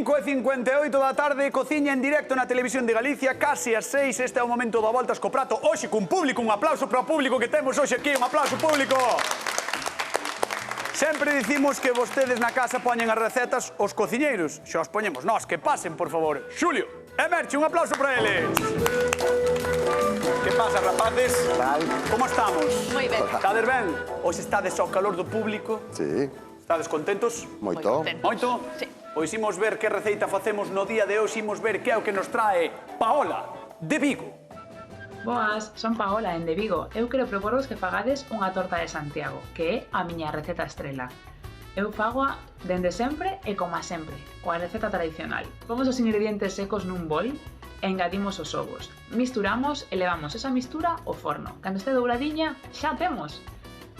5:58 da tarde, cociña en directo na Televisión de Galicia, casi as 6, este é o momento da Voltas co Prato. Hoxe cun público, un aplauso para o público que temos hoxe aquí, un aplauso público. Sempre dicimos que vostedes na casa poñen as recetas os cociñeiros, xa os poñemos nós, que pasen, por favor. Xulio e Merchi, un aplauso para eles. Que pasa, rapaces? Tal. Como estamos? Moi ben. Estades ben? Hoxe estades ao calor do público? Sí, Estades contentos? moito. Moito? Sí. Pois imos ver que receita facemos no día de hoxe, imos ver que é o que nos trae Paola, de Vigo. Boas, son Paola, en de Vigo. Eu quero proporvos que fagades unha torta de Santiago, que é a miña receta estrela. Eu fagoa dende sempre e como sempre, coa receta tradicional. Pomos os ingredientes secos nun bol e engadimos os ovos. Misturamos e levamos esa mistura ao forno. Cando este douradiña, xa temos.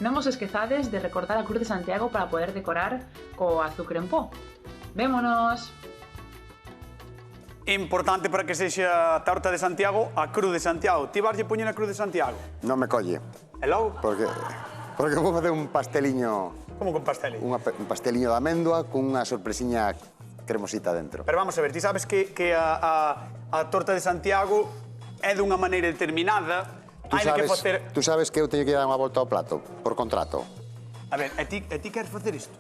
Non vos esquezades de recortar a cruz de Santiago para poder decorar co azúcar en pó. Vémonos! Importante para que sexa a torta de Santiago, a cruz de Santiago. Ti varlle poñer a cruz de Santiago? Non me colle, E logo? porque vou facer un pasteliño, Como con pastel? un pasteliño de amêndoa cunha sorpresiña cremosita dentro. Pero vamos a ver, ti sabes que a torta de Santiago é dunha maneira determinada. Hai que facer... Tú sabes que eu teño que dar unha volta ao plato, por contrato. A ver, e ti queres facer isto?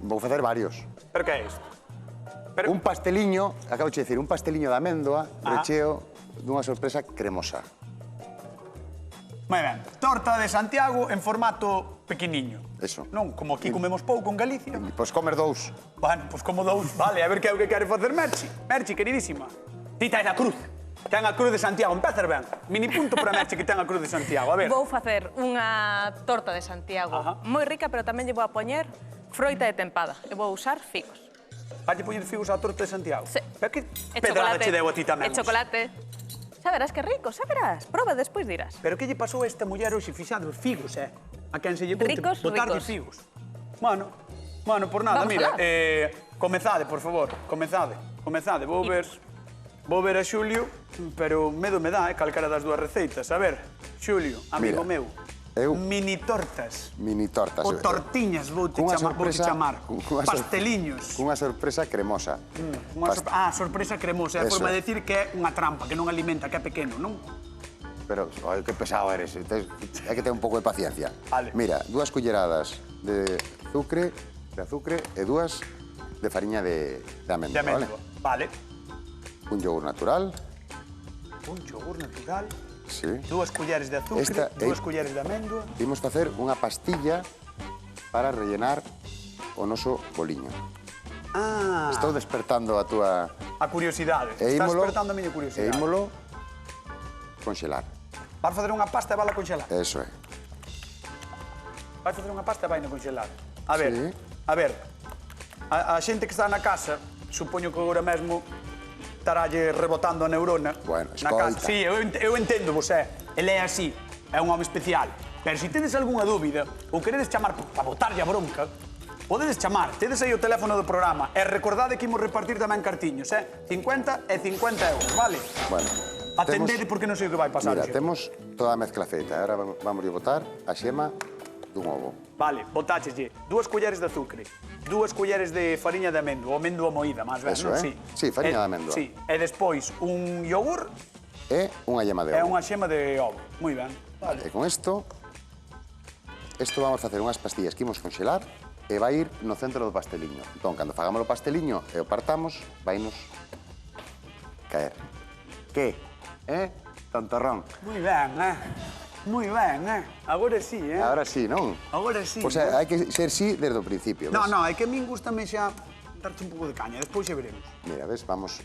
Vou facer varios. Pero que é isto? Pero... Un pasteliño, acabo de dicir, un pasteliño de amêndoa recheo dunha sorpresa cremosa. Moi ben, torta de Santiago en formato pequeniño. Eso. Non, como aquí comemos pouco en Galicia. Pois comer dous. Bueno, pois como dous. Vale, a ver que é o que quere facer Merchi. Merchi, queridísima. Ti tes a cruz. Ten a cruz de Santiago. Empezas ben. Mini punto para Merchi que ten a cruz de Santiago. A ver. Vou facer unha torta de Santiago moi rica, pero tamén lle vou a poñer froita de tempada. E vou usar figos. Valle poñer figos á torta de Santiago? Sí. Pero que E pedrada chocolate. che deu a ti tamén? E chocolate. Xa verás que rico, xa verás. Proba, despois dirás. Pero que lle pasou a esta muller hoxe? Fixados figos, A quen se lle conte Ricos, botar de ricos. figos. Bueno, por nada, Vamos mira. alá. Comezade, por favor. Comezade. Vou ver a Xulio, pero medo me dá, calcara das dúas receitas. A ver, Xulio, amigo Mira, meu. eu- Mini tortas. Mini tortas. O tortiñas vouche chamar. Pasteliños. Cunha sorpresa cremosa. Sorpresa cremosa. É a Eso forma é. de decir que é unha trampa, que non alimenta, que é pequeno, non? Pero, ai, que pesado eres. Hai que ter un pouco de paciencia. Vale. Mira, 2 culleradas de azúcar e 2 de fariña de De amêndoa, amêndoa. Vale. Un yogur natural, Un yogur natural. sí. 2 culleres de azúcar, 2 culleres de amêndoa. Imos facer unha pastilla para rellenar o noso boliño. Estou despertando a túa... A curiosidade. E Estás ímolo- despertando a miña E curiosidade. ímolo conxelar. Vas facer unha pasta e vala conxelar. Eso é. Vas facer unha pasta e vai na conxelar. A ver, Sí. a xente que está na casa, supoño que agora mesmo estarálle rebotando a neurona. Bueno, na casa. escoita. Sí, eu entendo vos, ele é así, é un home especial. Pero se tedes algunha dúbida ou queredes chamar para botarlle a bronca, podedes chamar, tedes aí o teléfono do programa e recordade que imos repartir tamén cartiños, 50 e 50 euros, vale? Bueno. Atendede porque non sei o que vai pasar. Mira, xe. temos toda a mezcla feita. Ahora vamos a botar a xema dun ovo. Vale, botácheslle 2 culleres de azúcar, 2 culleres de fariña de amêndoa, ou amêndoa moída, máis ben, Eso, non? Sí, fariña de amêndoa. Sí, e despois un yogur E unha yema de e ovo. unha xema de ovo. Moi ben. E con isto vamos a facer unhas pastillas que imos conxelar e vai ir no centro do pasteliño. Entón, cando fagamos o pasteliño e o partamos, vainos caer. Que? Tontorrón. Moi ben, Moi ben, Agora sí, Agora sí, non? Agora sí. O sea, hai que ser sí desde o principio. No, ves? no, é que a min gustame xa darte un pouco de caña, despois xa veremos. Mira, ves, vamos...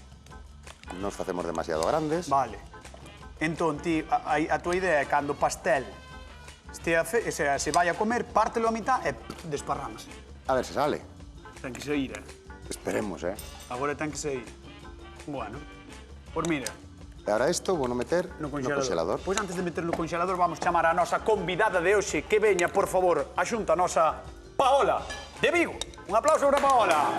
Nos facemos demasiado grandes. Vale. Entón, ti, a tua idea é cando o pastel se vai a comer, pártelo a mitad e desparramos. A ver se sale. Ten que sair, Esperemos, Agora ten que sair. Bueno, pois mira, E ahora isto vou no meter no no congelador. congelador. Pois antes de meter no congelador vamos chamar a nosa convidada de hoxe que veña, por favor, a xunta a nosa Paola de Vigo. Un aplauso para Paola.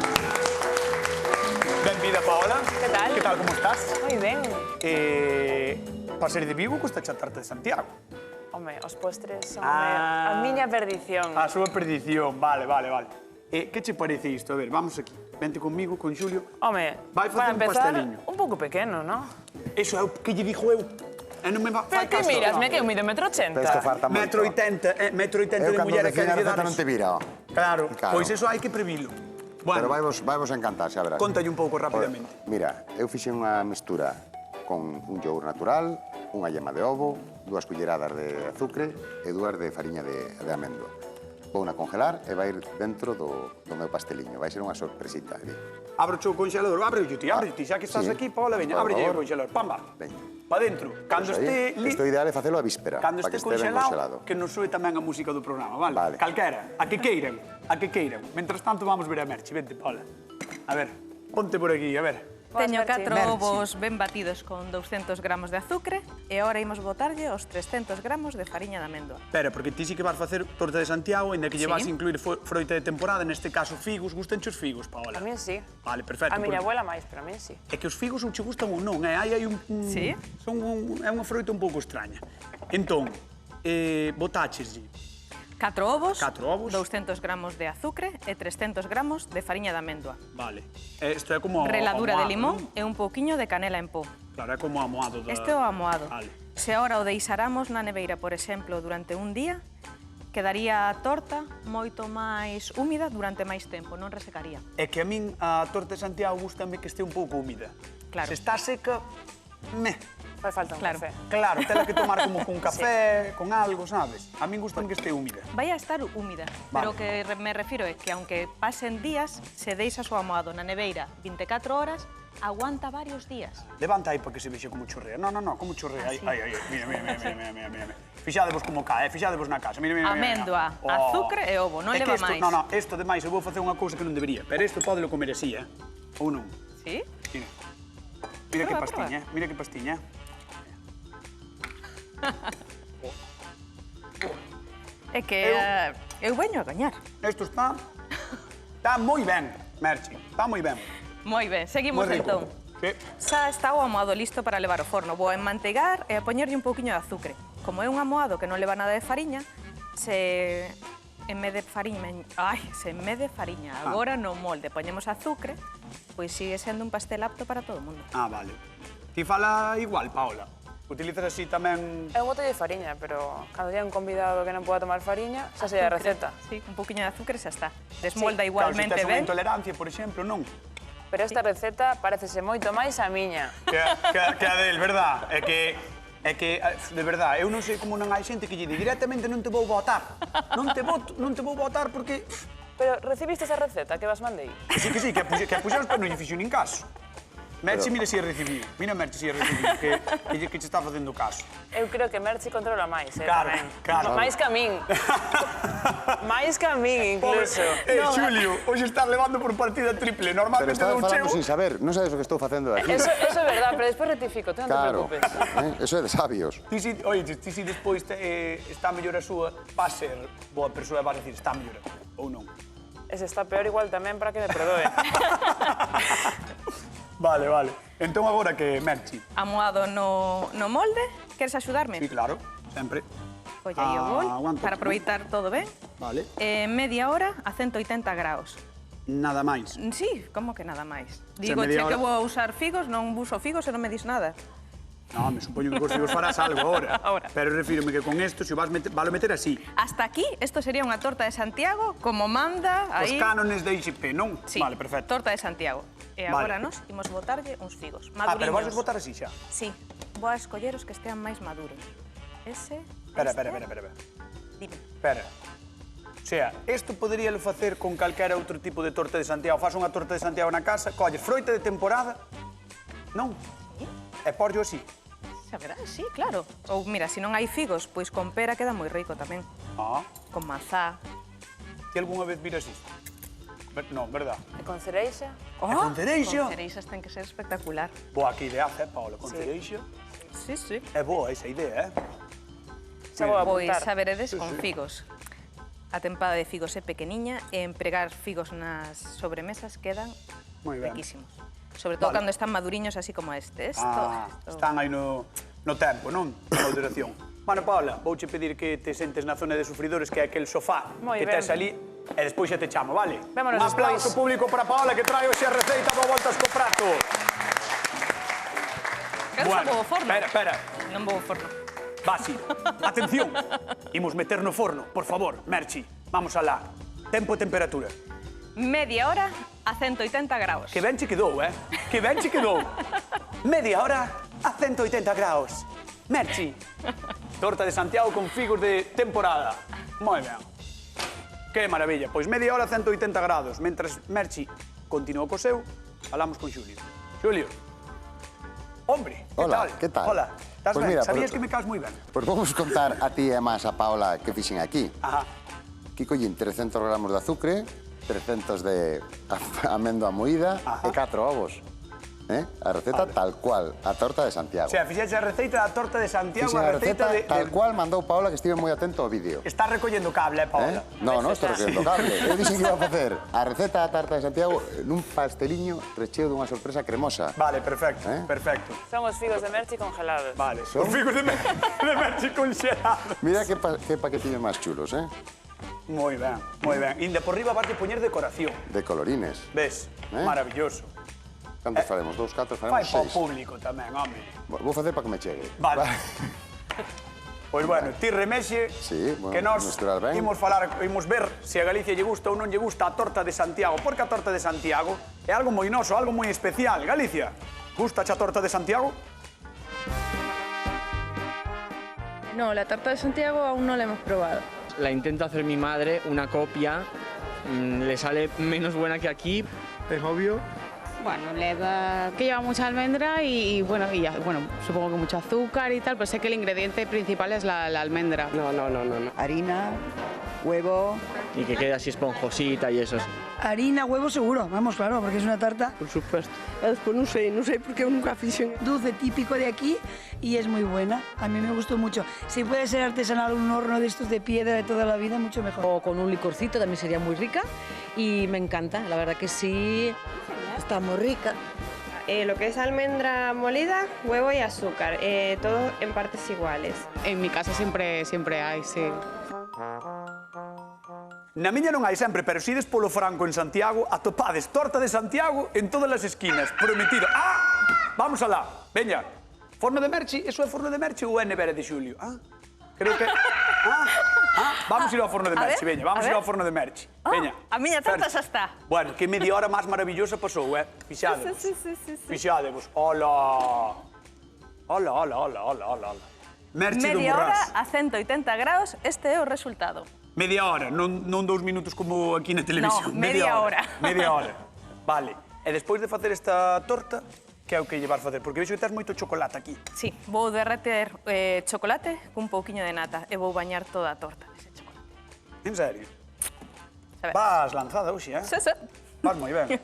Benvida, Paola. Que tal? Que tal, como estás? Moi ben. Para ser de Vigo, custa chatarte de Santiago. Home, os postres son Ah. a miña perdición. A súa perdición, vale. Que che parece isto? A ver, vamos aquí. Vente conmigo, con Xulio. Home, Vai para facer un empezar, pasteliño. un pouco pequeno, non? Eso é o que lle dixo eu. E non me Pero fai que caso. miras, me que eu mido 1,80 Pero isto farta moito. Metro 80 Eu de cando muller decía a que receta non te vira, ó. Claro, Claro. pois eso hai que previlo. Pero Bueno, vaivos a encantar, xa verás. contalle un pouco rapidamente. Mira, eu fixe unha mistura con un yogur natural, unha yema de ovo, 2 culleradas de azúcar e 2 de fariña de amendo. Vou na congelar e vai ir dentro do meu pasteliño. Vai ser unha sorpresita. Abro o congelador, abre ti, xa que estás Sí. aquí, Paola, veña, Por abre o favor. congelador, pamba. Veña. Pa dentro. Cando Pois este aí, Isto ideal é facelo a víspera, Cando para que este este ben congelado, congelado. que nos soe tamén a música do programa, vale? Vale. Calquera, a que queiran. Mentras tanto vamos ver a Merchi, vente, Paula. A ver, ponte por aquí, a ver. Teño Merchi. 4 Merchi. ovos ben batidos con 200 gramos de azúcar e agora imos botarlle os 300 gramos de fariña de amêndoa. Espera, porque ti sí que vas facer torta de Santiago, ainda que lle Sí. vas a incluir froita de temporada, neste caso figos, gustanche os figos, Paola? A min sí. Vale, perfecto. A miña porque- abuela máis, pero a min sí. É que os figos ou che gustan ou non, hai un... Sí? É unha froita un pouco extraña. Entón, botácheslle 4 ovos, 4 ovos. 200 gramos de azúcar e 300 gramos de fariña de amêndoa. Vale. Isto é como... Reladura amoado, de limón non? e un pouquiño de canela en pó. Claro, é como amoado da... Este é o amoado. Vale. Se agora o deixaramos na neveira, por exemplo, durante un día, quedaría a torta moito máis húmida durante máis tempo, non resecaría. É que a min a torta de Santiago gustame que este un pouco húmida. Claro. Se está seca, Fai falta un Claro. café. Claro, tela que tomar como con café, con algo, sabes? A min gustame que este húmida. Vai a estar húmida, Vale. pero o que me refiro é que aunque pasen días, se deixas o amoado na neveira 24 horas, aguanta varios días. Levanta aí para que se vexe como chorrea. No, como chorrea. Ai, Así. ai, mira. Fixadevos como cae, fixadevos na casa. Mira. Amêndoa, azúcar e ovo, non É que leva isto- máis. No, isto demais, eu vou facer unha cousa que non debería. Pero isto podelo comer así, Ou non? Sí? Mira. Mira que Proba, pastiña, mira que pastiña. É que eu veño a gañar. Isto está moi ben, Merchi. Está moi ben. Moi ben, seguimos Moi rico. entón. Sí. Xa está o amoado listo para levar ao forno. Vou enmanteigar e a poñerlle un pouquiño de azúcar. Como é un amoado que non leva nada de fariña, en vez de fariña, agora no molde poñemos azúcar, pois sigue sendo un pastel apto para todo o mundo. Ah, vale. Ti fala igual, Paola. Utilizas así tamén... Eu boto de fariña, pero cando hai un convidado que non poda tomar fariña, xa sei a receta. Sí, un pouquiño de azúcar e xa está. Desmolda Sí. igualmente Claro, se tes unha ben. intolerancia, por exemplo, non? Pero esta receta parecese moito máis a miña. Que a del, verdad? É que, de verdad, eu non sei como non hai xente que lle di directamente non te vou votar. Non te vou votar porque... Pero recibiste esa receta que vas mandei? Que sí, que a puxeros, pero non lle fixo nin caso. Merchi, mira se a recibiu. Mira Merchi se a recibiu, que che está facendo caso. Eu creo que Merchi controla máis, Claro, tamén. claro. Máis que a min. Máis que a min, incluso. Xulio, hoxe estás levando por partida triple. Pero Normalmente estás non chego. falando sin saber, non sabes o que estou facendo aquí. Eso é verdad, pero despois rectifico, tú non te Claro, preocupes. eso é de sabios. Ti si, oye, ti si despois está mellor a súa, va a ser boa persoa e vas a decir está mellor ou non. E se está peor igual tamén para que me perdoe. Vale. Entón agora que Merchi. Amoado no molde, queres axudarme? Sí, claro, sempre. Colle aí o bol aguanta. para aproveitar todo ben. Vale. Media hora a 180 graus. Nada máis. Sí, como que nada máis. media Digo, que hora- vou usar figos, non uso figos e non me dis nada. No, me supoño que cos figos farás algo ahora. Ahora. Pero refírome que con esto, se vas valo meter así. Hasta aquí, esto sería unha torta de Santiago, como manda Os aí. cánones de IXP, non? Sí, Vale, perfecto. torta de Santiago. E Vale. agora nos imos botarlle uns figos. Pero vas a Maduriños. botar así xa. Sí, vou a escoller os que estean máis maduros. Ese, Espera. Dime. Espera. O sea, isto poderíalo facer con calquera outro tipo de torta de Santiago. Faz unha torta de Santiago na casa, colles froita de temporada, non? E porllo así. Xa verás, sí, claro. Ou mira, se non hai figos, pois con pera queda moi rico tamén. Ah, Con mazá. ti algunha vez viras isto? Non, verdad? E con cereixa? con cereixa? Con cereixas ten que ser espectacular. Boa, que idea, Paola, con Sí. cereixa. Sí, sí. É boa esa idea, Xa vou a Pois apuntar. xa veredes con figos. A tempada de figos é pequeniña e empregar figos nas sobremesas quedan Moi ben. riquísimos. Sobre todo Vale. cando están maduriños así como este. Están aí no tempo, non? Na duración. Bueno, Paola, vouche pedir que te sentes na zona de sufridores, que é aquel sofá Moi que ben. tes ali. e despois xa te chamo, vale? Vémonos Un aplauso despois. público para Paola que trae hoxe a receita do voltas co prato. Eu xa vou ao forno. Espera. Non vou ao forno. Basi, atención. Imos meter no forno, por favor, Merchi. Vamos alá. Tempo e temperatura. Media hora a 180 graus. Que ben che quedou, eh? Que ben che quedou. Media hora a 180 graus. Merchi. Torta de Santiago con figos de temporada. Moi ben. Que maravilla. Pois media hora a 180 grados. Mentras Merchi continúa co seu, falamos con Xulio. Xulio. Hombre, que Hola, tal? que tal? Hola. Estás Pues ben? mira, Sabías pues- que me caes moi ben? Pois vamos contar a ti e máis a Paola que fixen aquí. Ajá. Aquí collín 300 gramos de azúcar, 300 de amendo moída Ajá. e 4 ovos. A receta tal cual, a torta de Santiago. O sea, fixeche a receita da torta de Santiago, Fixen a a receta receita de... tal cual mandou Paola, que estive moi atento ao vídeo. Está recollendo cable, Paola. No, estou recollendo cable. Eu dixen que iba a facer a receta da tarta de Santiago nun pasteliño recheo dunha sorpresa cremosa. Vale, perfecto, ¿Eh? perfecto. Son os figos de Merchi congelados. Vale, Son- os figos de Merchi conxelados. Mira que paquetiños máis chulos, Moi ben, moi ben. Inda por riba vas de poñer decoración. de colorines. Ves? Maravilloso. Cantos faremos? 2, 4, Fai faremos para o 6. público tamén, home. Vou facer para que me chegue. Vale. Pois bueno, ti remexe Sí, bueno, que nós mesturar ben. imos ver se a Galicia lle gusta ou non lle gusta a torta de Santiago, porque a torta de Santiago é algo moi noso, algo moi especial. Galicia, gusta a torta de Santiago? No, la tarta de Santiago aún no la hemos probado. La intenta hacer mi madre, una copia, le sale menos buena que aquí, es obvio. Bueno, que lleva mucha almendra y bueno, supongo que mucho azúcar y tal, pero sé que el ingrediente principal es la almendra. No. Harina, huevo. Y que quede así esponjosita y eso. Harina, huevo seguro, vamos, claro, porque es una tarta Por supuesto. Después no sé por qué nunca fixe. dulce típico de aquí y es muy buena. A mí me gustó mucho. Si puede ser artesanal, un horno de estos de piedra de toda la vida, mucho mejor. O con un licorcito también sería muy rica y me encanta, la verdad que sí. Está muy rica. Lo que es almendra molida, huevo y azúcar, todo en partes iguales. En mi casa siempre hay, sí. Na miña non hai sempre, pero si des polo Franco en Santiago, atopades torta de Santiago en todas as esquinas. Prometido. Ah! Vamos alá. Veña. Forno de Merchi? Eso é forno de Merchi ou é nevera de Xulio? Creo que... Vamos ir ao forno de A Merchi, ver, veña. Vamos a ir ver. ao forno de Merchi. Veña. A miña torta Ferchi. xa está. Bueno, que media hora máis maravillosa pasou, Fixadevos. Sí. Fixadevos. Hola. Hola. Merchi do Media hora Morrás. a 180 graus, este é o resultado. Media hora, non 2 minutos como aquí na televisión. No, media hora. Media hora. Vale. E despois de facer esta torta, que é o que llevar facer? Porque vexo que tens moito chocolate aquí. Sí, vou derreter chocolate cun pouquiño de nata e vou bañar toda a torta dese chocolate. En serio? Saber. Vas lanzada hoxe, Sí. Vas moi ben.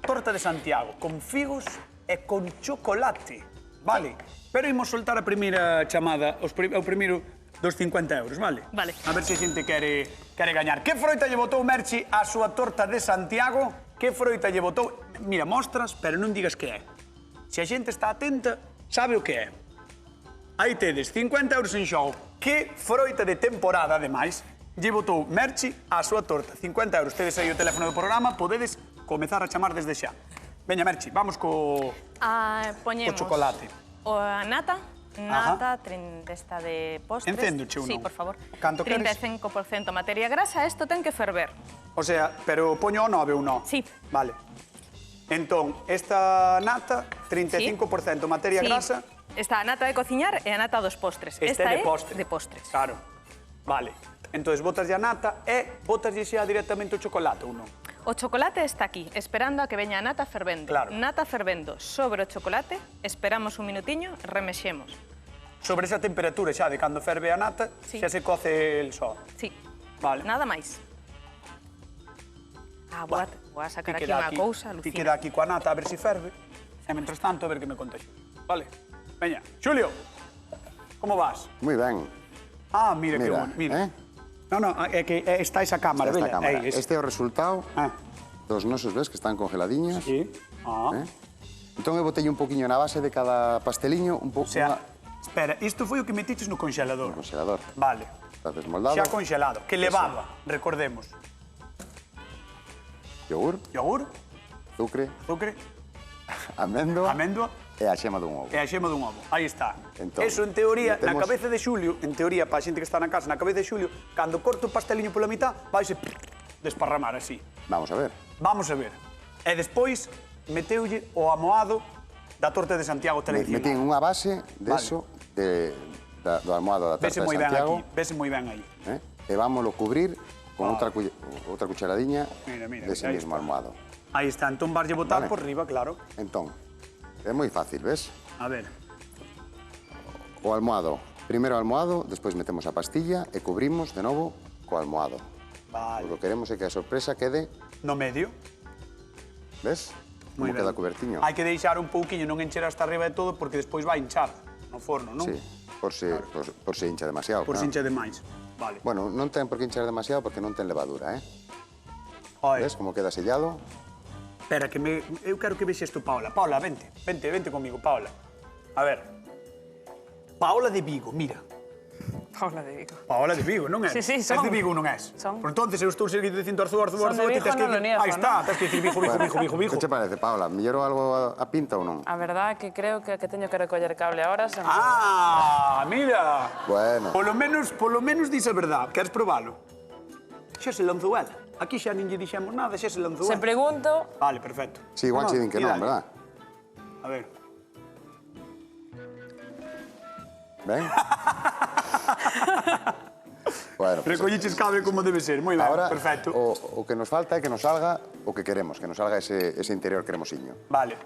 Torta de Santiago, con figos e con chocolate. Vale. Pero imos soltar a primeira chamada, o primeiro dos 50 euros, vale? Vale. A ver se a xente quere gañar. Que froita lle botou Merchi á súa torta de Santiago? Que froita lle botou? Mira, mostras, pero non digas que é. Se a xente está atenta, sabe o que é. Aí tedes, 50 euros en xogo. Que froita de temporada, ademais, lle botou Merchi á súa torta. 50 euros. Tedes aí o teléfono do programa, podedes comezar a chamar desde xa. Veña, Merchi, vamos co Poñemos chocolate. a nata, desta de postres. Encéndoche ou Sí, non? por favor. Canto queres? 35% materia grasa, isto ten que ferver. O sea, pero poño o 9 ou non? Sí. Vale. Entón, esta nata, 35% materia Sí. grasa, Está a nata de cociñar e a nata dos postres. este Esta é é de postre. de postres. Claro. Vale. Entón, botas a nata e botas xa directamente o chocolate ou non? O chocolate está aquí, esperando a que veña a nata fervendo. Claro. Nata fervendo sobre o chocolate, esperamos un minutiño, remexemos. Sobre esa temperatura xa de cando ferve a nata, Sí. xa se coce el só. Sí. Vale. Nada máis. Vou a sacar Ti aquí queda unha cousa, Ti Lucía. queda aquí coa nata a ver se ferve. E, mentras tanto, a ver que me conta Xulio. Vale. Veña. Xulio, como vas? Moi ben. Ah, mira, que Mira, bueno. Mira. No, é que está esa cámara, Esta vela. cámara. Aí, ese. Este é o resultado Ah, dos nosos, ves, que están congeladiños. sí. Ah. Entón eu botei un poquinho na base de cada pasteliño, un pouco O sea, espera, isto foi o que metiches no congelador. no congelador. Vale. Está desmoldado. Xa congelado, que levaba, recordemos. yogur, azucre, amêndoa e a xema dun ovo. E a xema dun ovo. Aí está. Entón, Eso, en teoría, na metemos- cabeza de Xulio, en teoría, para a xente que está na casa, na cabeza de Xulio, cando corto o pasteliño pola mitad, vaise desparramar así. Vamos a ver. Vamos a ver. E despois, meteulle o amoado da torta de Santiago tradicional. Metín unha base de eso, do almohado da Vese tarta de moi ben Santiago. aquí, vese moi ben aí. E vámoslo cubrir con outra cucharadiña Mira, dese aí mismo está. almohado. Aí está, entón vaslle botar Vale. por riba, claro. Entón, é moi fácil, ves? A ver. O almohado, primeiro o almohado, despois metemos a pastilla e cubrimos de novo co almohado. Vale. O que queremos é que a sorpresa quede, No medio. ves? Moi Como ben. queda cubertiño. Hai que deixar un pouquiño, non encher hasta arriba de todo, porque despois vai hinchar no forno, non? Sí, por se hincha demasiado. Por claro. se hincha demais. Vale. Bueno, non ten por que hinchar demasiado porque non ten levadura, Oe, Ves como queda sellado? espera, que eu quero que vexes tú, Paola. Paola, vente comigo, Paola. A ver. Paola de Vigo, mira. Paola de Vigo. Paola de Vigo, non é? Sí, sí, Es son. de Vigo, non és? Son. Por entonces, eu estou seguido dicindo Arzúa, Son de ti Vigo, tes que non lo dicir... niego, Aí está, ¿no? tes que dicir Vigo. Que che parece, Paula? Mellor algo a pinta ou non? A verdad que creo que teño que recoller cable ahora. Ah, mira. Bueno. Polo menos dis a verdad. Queres probalo? Xa se lanzou ela. Aquí xa nin lle dixemos nada, xa se lanzou Se ela. pregunto, Vale, perfecto. Sí, igual che din que non, verdad? A ver. Ben? Bueno, pues, Recolliches cable como debe ser. Moi ben, ahora perfecto. o que nos falta é que nos salga o que queremos, que nos salga ese interior cremosiño. Vale.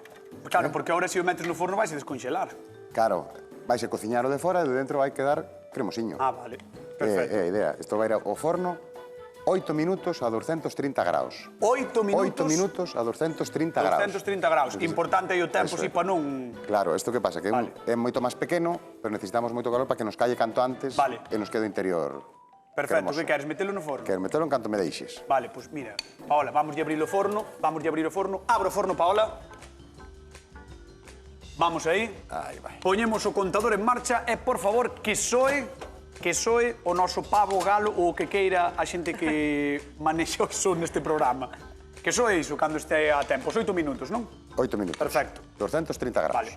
Claro, porque ahora se o metes no forno vais a descongelar. Claro, vaise cociñar o de fora e de dentro vai quedar cremosiño. Ah, vale. É Perfecto. a idea. Isto vai ir ao forno 8 minutos a 230 graus. 8 minutos. 8 minutos a 230 graus. 230 graus. Importante aí o tempo, Eso si é. para non... Claro, isto que pasa? Que Vale. é moito máis pequeno, pero necesitamos moito calor para que nos calle canto antes Vale. e nos quede o interior Perfecto, cremoso. que queres? Metelo no forno? Quero metelo en canto me deixes. Vale, pues mira, Paola, vamos a abrir o forno, Abro o forno, Paola. Vamos aí. Aí vai. Poñemos o contador en marcha e, por favor, que soe o noso pavo, galo ou o que queira a xente que manexa o son neste programa. Que soe iso cando este a tempo. 8 minutos, non? 8 minutos. Perfecto. 230 graus. Vale.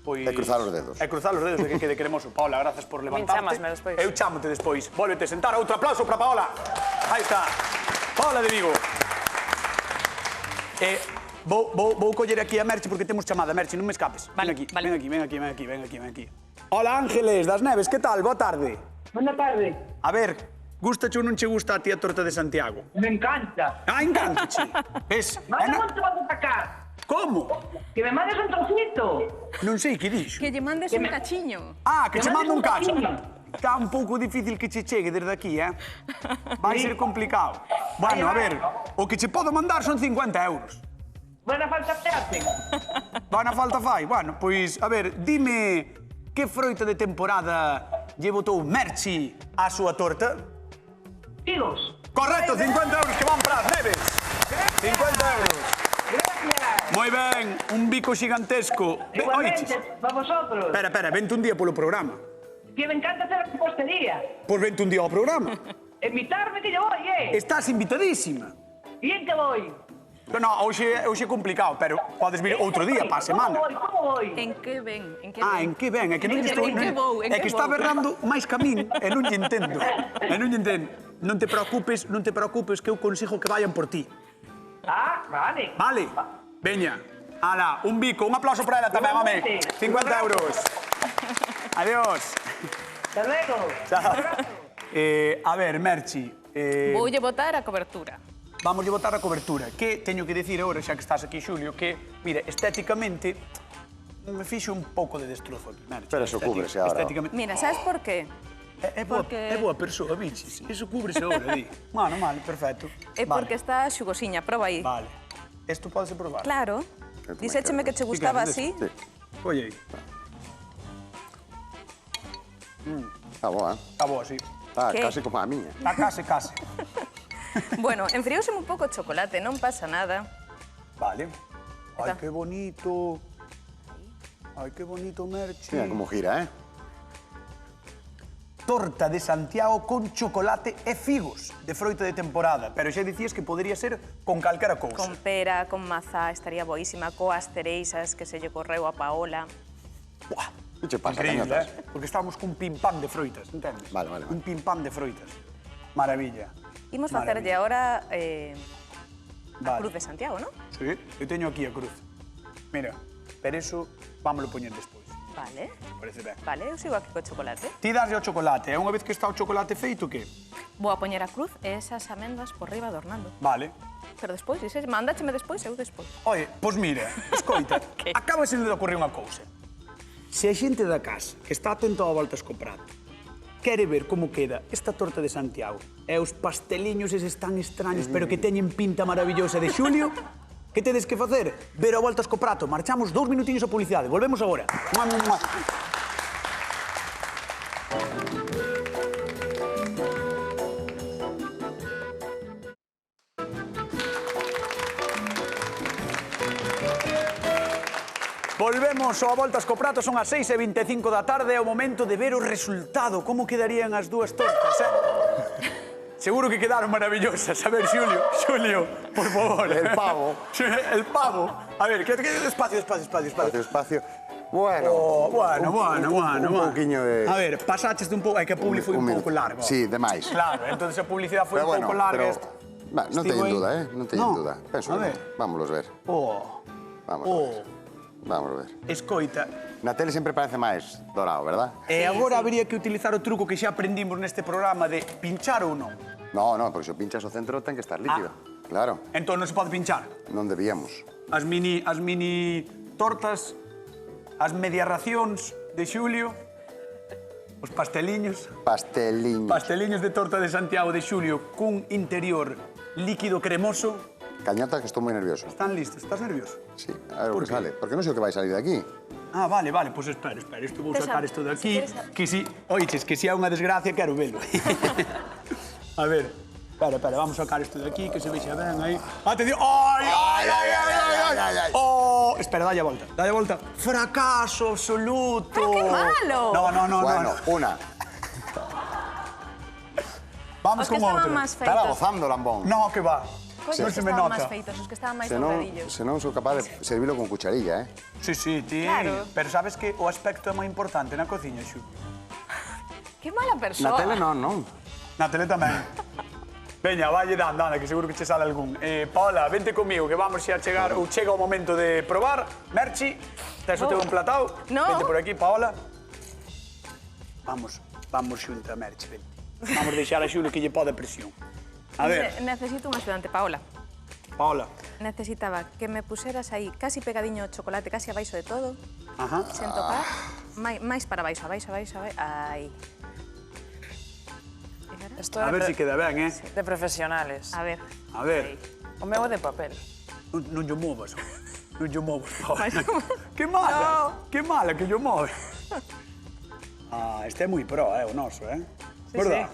Pois... E cruzar os dedos. E cruzar os dedos de que quede cremoso. Paola, grazas por levantarte. chámasme despois. Eu chámote despois. Vólvete a sentar. Outro aplauso para Paola. Aí está. Paola de Vigo. Vou coller aquí a Merche porque temos chamada. Merche, non me escapes. Vale, ven aquí, vale. ven aquí. Hola, Ángeles das Neves, que tal? Boa tarde. Buenas tardes. A ver, gusta ou non che gusta a ti a torta de Santiago? Me encanta. Ah, encántache. Ves? Manda un trozo para acá. Como? Que me mandes un trocito. Non sei que dixo. Que lle mandes un cachiño. Ah, que che Que mando un mandes cacho. un cachiño. Está un pouco difícil que che chegue desde aquí, Vai ser complicado. Bueno, a ver, o que che podo mandar son 50 euros. Buena falta te hacen. Buena falta fai. Bueno, pois, a ver, dime que froita de temporada lle botou Merchi á súa torta? Higos. Correcto, 50 euros que van para as Neves. 50 euros. Gracias. Moi ben, un bico xigantesco. Igualmente, para vosotros. Espera, vente un día polo programa. Que me encanta hacer repostería. Pois vente un día ao programa. Invitarme que yo voy, Estás invitadísima. Bien que voy. No, hoxe é complicado, pero podes vir outro día para a semana. ¿Cómo voy? En que ven? En que Ah, ven? en que ben? É que non En que estou... ven, en que vou, en É que que está vou. berrando máis que a min e non lle entendo. Non te preocupes, que eu consigo que vayan por ti. Ah, vale. Vale? Veña. Ala, un bico, un aplauso para ela tamén, home. 50 euros. Adiós. Hasta luego. Chao. A ver, Merchi, Voulle botar a cobertura. vamos a botar a cobertura. Que teño que decir agora, xa que estás aquí, Xulio, que, mira, estéticamente me fixo un pouco de destrozo aquí, Merchi. Pero eso cúbrese ahora. Estéticamente. Mira, sabes por qué? É Porque- boa persoa, bichis. Iso cúbrese agora, di. Bueno, vale, perfecto. É porque está xugosiña, proba aí. Vale. Isto podese probar. Claro. Dixécheme que che gustaba así. Sí. Oye, aí. Está boa, Está boa, sí. Está Que? casi como a miña. Está case. Bueno, enfriouse un pouco o chocolate, non pasa nada. Vale. Ai, Está. que bonito. Ai, que bonito, Merchi. Mira como gira, torta de Santiago con chocolate e figos de froita de temporada, pero xa dicías que podería ser con calquera cousa. Con pera, con mazá, estaría boísima, coas cereixas que se lle correu a Paola. Buah, Que che pasa, increíble, cañotas? Porque estamos cun pim-pam de froitas, entendes? Vale, vale, vale. Un pim-pam de froitas. Maravilla. Imos facerlle agora a Vale. Cruz de Santiago, non? Sí, eu teño aquí a cruz. Mira, pero eso vámoslo poñer despois. Vale. Parece ben. Vale, eu sigo aquí co chocolate. Ti daslle o chocolate, e unha vez que está o chocolate feito, que? Vou a poñer a cruz e esas amendas por riba adornando. Vale. Pero despois, mandácheme despois, eu despois. Oye, pois mira, escoita, acaba de ocurrir unha cousa. Se a xente da casa, que está atento a voltas co prato, quere ver como queda esta torta de Santiago e os pasteliños eses tan extraños, pero que teñen pinta maravillosa de Xulio, que tedes que facer? Ver a voltas co prato. Marchamos 2 minutiños a publicidade. Volvemos agora. Mua, mua, mua. Volvemos ao Voltas co Prato, son as 6:25 da tarde, é o momento de ver o resultado, como quedarían as dúas tortas, Seguro que quedaron maravillosas. A ver, Xulio, por favor. El pavo. El pavo. A ver, que despacio. Espacio. Bueno. Un pouquiño de... A ver, pasaches un pouco, é que a publi foi un pouco largo. Sí, demais. Claro, entonces a publicidade foi un pouco larga. Non teñen duda, non teñen duda. Penso que vámonos ver. Vamos a ver. Escoita. Na tele sempre parece máis dorado, verdad? E agora habría que utilizar o truco que xa aprendimos neste programa de pinchar ou non. No, porque se o pinchas o centro ten que estar líquido. Claro. Entón non se pode pinchar. Non debíamos. As mini tortas, as media racións de Xulio, os pasteliños. Pasteliños de torta de Santiago de Xulio cun interior líquido cremoso. Cañota, que estou moi nervioso. Están listos? Estás nervioso? Sí, a ver o que sale. Porque non sei o que vai salir de aquí. Ah, vale, pois espera, isto vou sacar isto de aquí. Que si, oiches, que si é unha desgracia, quero velo. A ver, espera, vamos sacar isto de aquí, que se vexa ben aí. Atención! Ai! Oh, espera, dalle a volta. Fracaso absoluto. Pero que malo. No. Bueno, una. Vamos con outra. Estaba gozando, lambón. No, que va. Non se me nota. Os que estaban máis feitos, os que estaban máis dobradillos. Se non sou capaz de servilo con cucharilla, Sí, ti. Claro. Pero sabes que o aspecto é moi importante na cociña, Xu. Que mala persoa. Na tele non. Na tele tamén. Veña, valle dando, anda, que seguro que che sale algún. Paola, vente comigo, que vamos xa a chegar, ou chega o momento de probar. Merchi, tes o teu emplatado. No. Vente por aquí, Paola. Vamos xunta, Merchi, vente. Vamos deixar a Xulio que lle pode presión. A ver. Necesito un axudante, Paola. Paola. Necesitaba que me puseras aí casi pegadiño o chocolate, casi abaixo de todo. Ajá. Sen tocar. máis para abaixo. Aí. A ver se queda ben, De profesionales. A ver. O meu é de papel. Non yo movas, Paola. Que mala que yo move. Este é moi pro, o noso, verdad?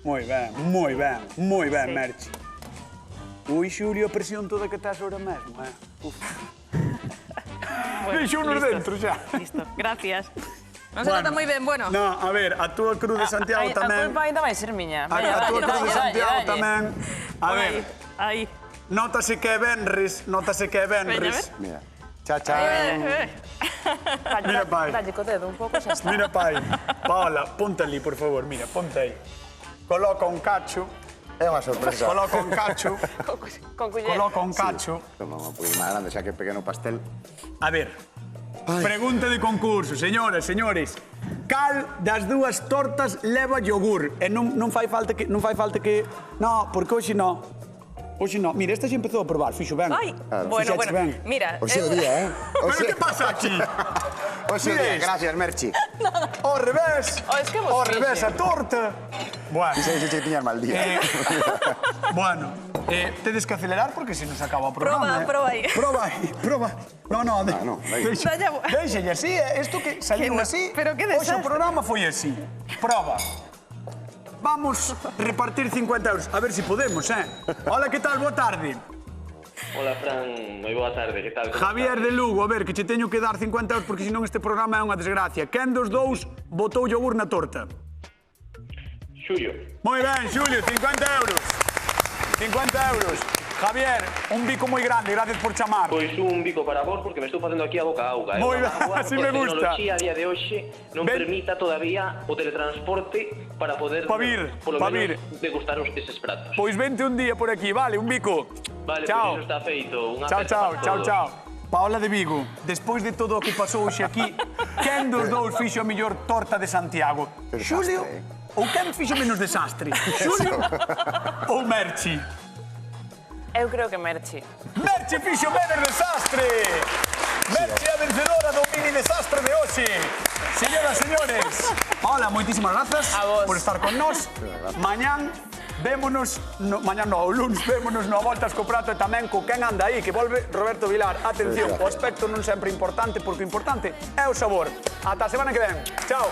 Moi ben, Merchi. Ui, Xulio, a presión toda que estás ahora mesmo, Deixounos dentro xa. Listo, gracias. Non se nota moi ben, bueno. No, a ver, a túa Cruz de Santiago tamén. A culpa ainda vai ser miña. A túa Cruz de Santiago tamén. A ver. Aí. Nótase que é Benres. Mira. Cha. Mira, pai. Dalle co dedo un pouco, xa está. Mira, pai. Paola, ponte ali, por favor, mira, ponte aí. Coloca un cacho. É unha sorpresa. Coloca un cacho. Con culler. Coloca un cacho. Toma unha puña máis grande, xa que pequeno pastel. A ver, pregunta de concurso, señoras, señores. Cal das dúas tortas leva yogur? E non fai falta que... No, porque hoxe non. Mira, esta xa empezou a probar, fixo ben. Ai, bueno, mira... Oxe o día, Pero que pasa aquí? Oxe o día, gracias, Merchi. Ao revés. Ao revés a torta. Bueno. Dixen que tiñas mal día. Bueno, tedes que acelerar porque se nos acaba o programa. Proba aí. Proba. No, deixelle así, isto que saliu así. Pero que desastre. desastre. O programa foi así. Proba. Vamos repartir 50 euros. A ver se podemos, Hola, que tal? Boa tarde. Hola, Fran, moi boa tarde, que tal? Javier de Lugo, a ver, que che teño que dar 50 euros porque senón este programa é unha desgracia. Quen dos dous botou yogur na torta? Xulio. Moi ben, Xulio, 50 euros. 50 euros. Javier, un bico moi grande, gracias por chamar. Pois un bico para vos, porque me estou facendo aquí a boca a auga. Moi ben, así me gusta. A tecnoloxía a día de hoxe non permita todavía o teletransporte para poder, polo menos, degustar eses pratos. Pois vente un día por aquí, vale, un bico. Vale, chao. pois iso está feito. Unha chao, festa chao, para chao, todos. chao. Paola de Vigo, despois de todo o que pasou hoxe aquí, quen dos dous fixo a mellor torta de Santiago? Xulio ou quen fixo menos desastre? Xulio ou Merchi? Eu creo que Merchi. Merchi fixo menos desastre! Merchi é a vencedora do mini desastre de hoxe. Señoras, señores, Paola, moitísimas grazas por estar con nós. Mañán vémonos, mañán no, o lunes vémonos no Voltas co Prato e tamén co quen anda aí, que volve Roberto Vilar. Atención, o aspecto non sempre importante, porque o importante é o sabor. Ata a semana que ven. Chao.